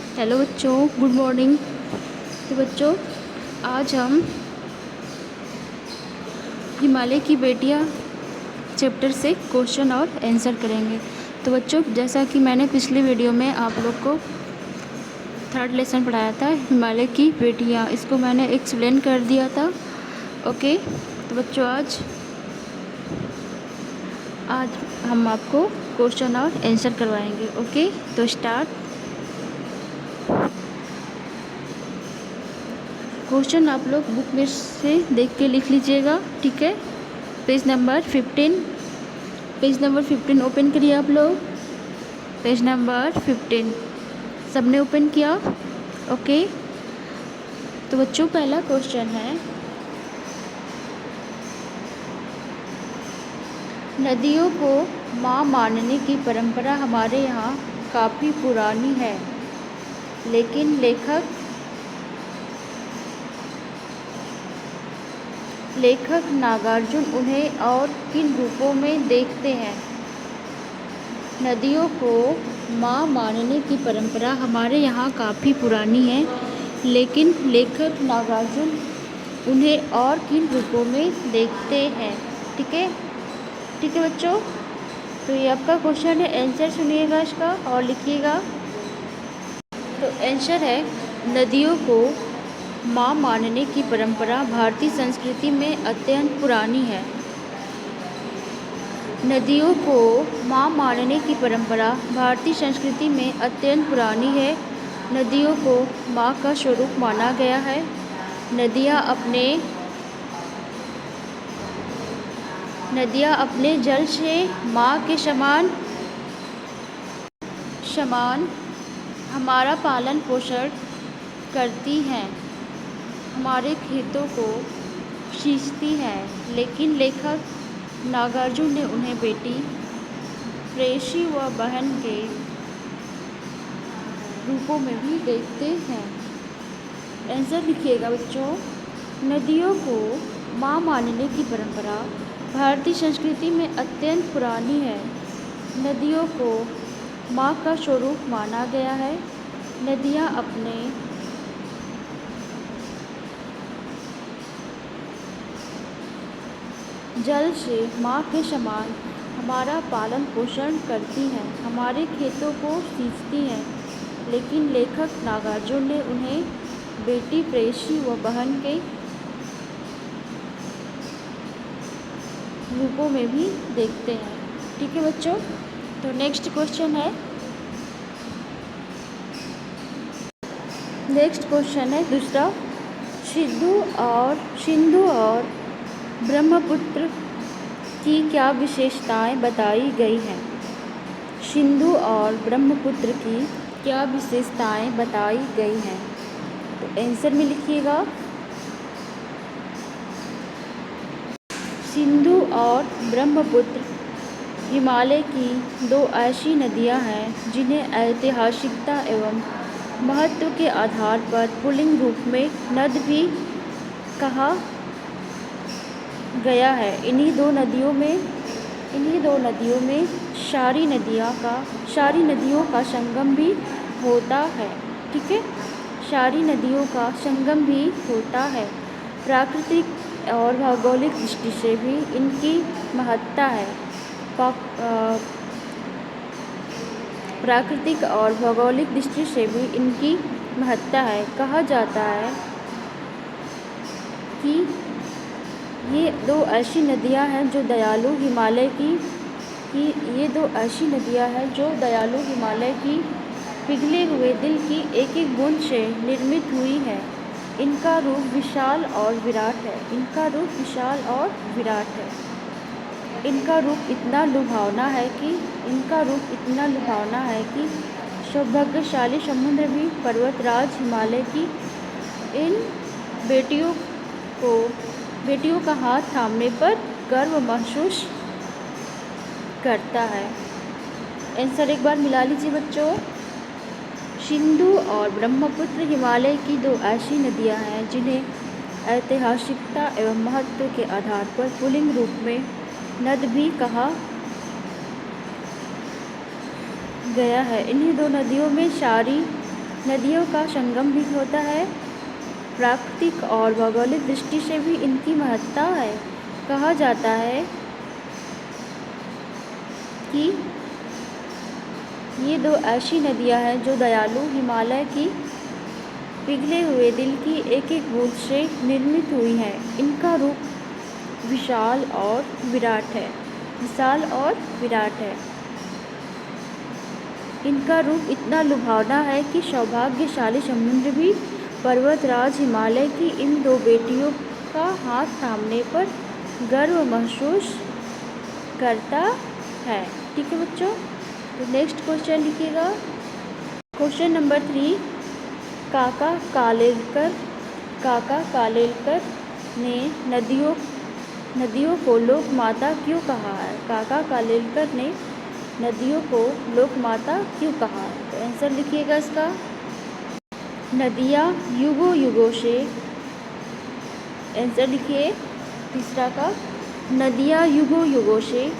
Hello बच्चों, good morning. तो बच्चों, आज हम हिमालय की बेटियां चैप्टर से क्वेश्चन और आंसर करेंगे। तो बच्चों, जैसा कि मैंने पिछले वीडियो में आप लोग को थर्ड लेसन पढ़ाया था, हिमालय की बेटियां, इसको मैंने एक्सप्लेन कर दिया था। ओके, तो बच्चों आज हम आपको क्वेश्चन और आंसर करवाएंगे। ओके, तो स्टार्ट। क्वेश्चन आप लोग बुक में से देख के लिख लीजिएगा, ठीक है। पेज नंबर 15 ओपन करिए आप लोग। पेज नंबर 15 सबने ओपन किया? ओके, तो बच्चों पहला क्वेश्चन है, नदियों को माँ मानने की परंपरा हमारे यहाँ काफ़ी पुरानी है, लेकिन लेखक नागार्जुन उन्हें और किन रूपों में देखते हैं? नदियों को माँ मानने की परंपरा हमारे यहाँ काफ़ी पुरानी है, लेकिन लेखक नागार्जुन उन्हें और किन रूपों में देखते हैं? ठीक है, ठीक है बच्चों। तो ये आपका क्वेश्चन है, आंसर सुनिएगा इसका और लिखिएगा। तो आंसर है, नदियों को माँ मानने की परंपरा भारतीय संस्कृति में अत्यंत पुरानी है। नदियों को माँ मानने की परंपरा भारतीय संस्कृति में अत्यंत पुरानी है। नदियों को माँ का स्वरूप माना गया है। नदियाँ अपने जल से माँ के समान हमारा पालन पोषण करती हैं, हमारे खेतों को सींचती हैं, लेकिन लेखक नागार्जुन ने उन्हें बेटी, प्रेयसी व बहन के रूपों में भी देखते हैं। आंसर लिखिएगा बच्चों। नदियों को माँ मानने की परंपरा भारतीय संस्कृति में अत्यंत पुरानी है। नदियों को माँ का स्वरूप माना गया है। नदियाँ अपने जल से माँ के समान हमारा पालन पोषण करती हैं, हमारे खेतों को सींचती हैं, लेकिन लेखक नागार्जुन ने उन्हें बेटी, प्रेयसी व बहन के रूपों में भी देखते हैं। ठीक है बच्चों, तो नेक्स्ट क्वेश्चन है दूसरा, सिंधु और ब्रह्मपुत्र की क्या विशेषताएं बताई गई हैं? सिंधु और ब्रह्मपुत्र की क्या विशेषताएं बताई गई हैं? तो आंसर में लिखिएगा। सिंधु और ब्रह्मपुत्र हिमालय की दो ऐसी नदियां हैं जिन्हें ऐतिहासिकता एवं महत्व के आधार पर पुल्लिंग रूप में नद भी कहा गया है। इन्हीं दो नदियों में सारी नदियों का संगम भी होता है। ठीक है, सारी नदियों का संगम भी होता है। प्राकृतिक और भौगोलिक दृष्टि से भी इनकी महत्ता है। प्राकृतिक और भौगोलिक दृष्टि से भी इनकी महत्ता है। कहा जाता है कि ये दो ऐसी नदियां हैं जो दयालु हिमालय की पिघले हुए दिल की एक एक बूंद से निर्मित हुई है। इनका रूप विशाल और विराट है। इनका रूप इतना लुभावना है कि सौभाग्यशाली समुद्र भी पर्वतराज हिमालय की इन बेटियों का हाथ थामने पर गर्व महसूस करता है। आंसर एक बार मिला लीजिए बच्चों। सिंधु और ब्रह्मपुत्र हिमालय की दो ऐसी नदियां हैं जिन्हें ऐतिहासिकता एवं महत्व के आधार पर पुल्लिंग रूप में नद भी कहा गया है। इन्हीं दो नदियों में नदियों का संगम भी होता है। प्राकृतिक और भौगोलिक दृष्टि से भी इनकी महत्ता है। कहा जाता है कि ये दो ऐसी नदियाँ हैं जो दयालु हिमालय की पिघले हुए दिल की एक एक बूंद से निर्मित हुई हैं। इनका रूप विशाल और विराट है। विशाल और विराट है। इनका रूप इतना लुभावना है कि सौभाग्यशाली समुद्र भी पर्वतराज हिमालय की इन दो बेटियों का हाथ थामने पर गर्व महसूस करता है। ठीक है बच्चों, तो नेक्स्ट क्वेश्चन लिखिएगा। क्वेश्चन नंबर 3, काका कालेलकर ने नदियों को लोक माता क्यों कहा है? काका कालेलकर ने नदियों को लोक माता क्यों कहा है? तो आंसर लिखिएगा इसका। नदियाँ युगों युगों से, आंसर लिखिए तीसरा का, नदियाँ युगों युगों से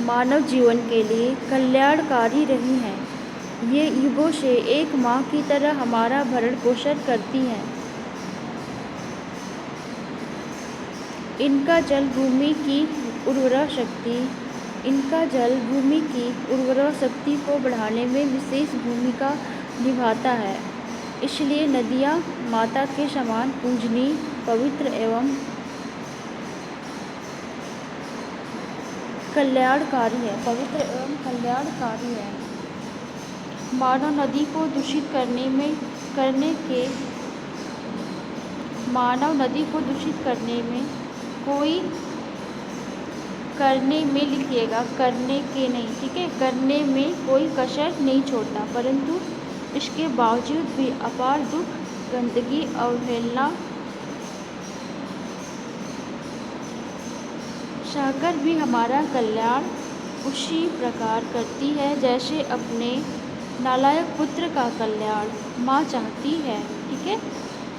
मानव जीवन के लिए कल्याणकारी रही हैं। ये युगों से एक माँ की तरह हमारा भरण पोषण करती हैं। इनका जल भूमि की उर्वरा शक्ति को बढ़ाने में विशेष भूमिका निभाता है। इसलिए नदियाँ माता के समान पूजनीय, पवित्र एवं कल्याणकारी है। मानव नदी को दूषित करने में कोई कसर नहीं छोड़ता, परंतु इसके बावजूद भी अपार दुख, गंदगी, अवहेलना सहकर भी हमारा कल्याण उसी प्रकार करती है जैसे अपने नालायक पुत्र का कल्याण माँ चाहती है। ठीक है।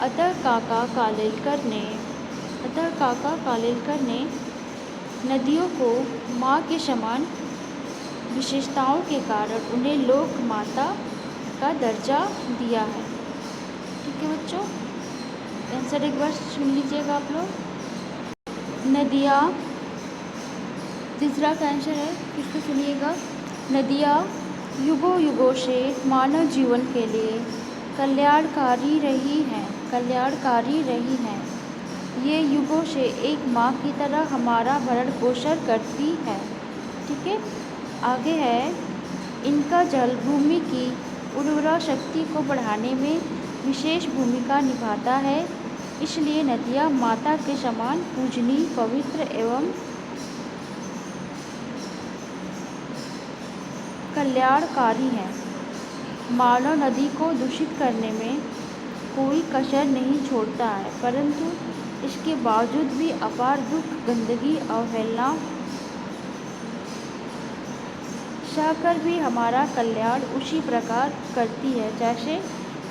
अतः काका कालेलकर ने नदियों को माँ के समान विशेषताओं के कारण उन्हें लोक माता का दर्जा दिया है। ठीक है बच्चों, आंसर एक बार सुन लीजिएगा आप लोग। नदियाँ, तीसरा का आंसर है, फिर से सुनिएगा। नदियाँ युगों युगों से मानव जीवन के लिए कल्याणकारी रही हैं। ये युगों से एक माँ की तरह हमारा भरण पोषण करती है। ठीक है। आगे है, इनका जल भूमि की उर्वरा शक्ति को बढ़ाने में विशेष भूमिका निभाता है। इसलिए नदियाँ माता के समान पूजनीय, पवित्र एवं कल्याणकारी है। मानव नदी को दूषित करने में कोई कसर नहीं छोड़ता है, परंतु इसके बावजूद भी अपार दुख, गंदगी, अवहेलना सहकर भी हमारा कल्याण उसी प्रकार करती है जैसे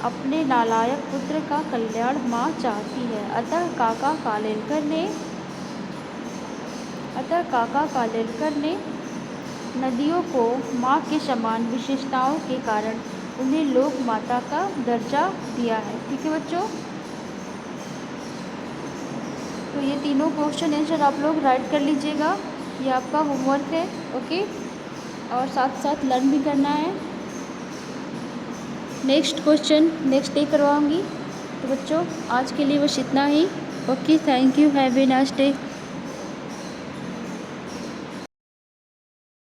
अपने नालायक पुत्र का कल्याण माँ चाहती है। अतः काका कालेलकर ने नदियों को माँ के समान विशेषताओं के कारण उन्हें लोक माता का दर्जा दिया है। ठीक है बच्चों, तो ये तीनों क्वेश्चन आंसर आप लोग राइट कर लीजिएगा। ये आपका होमवर्क है। ओके, और साथ साथ लर्न भी करना है। नेक्स्ट क्वेश्चन नेक्स्ट डे करवाऊँगी। तो बच्चों आज के लिए बस इतना ही। Okay, thank you, have a nice day.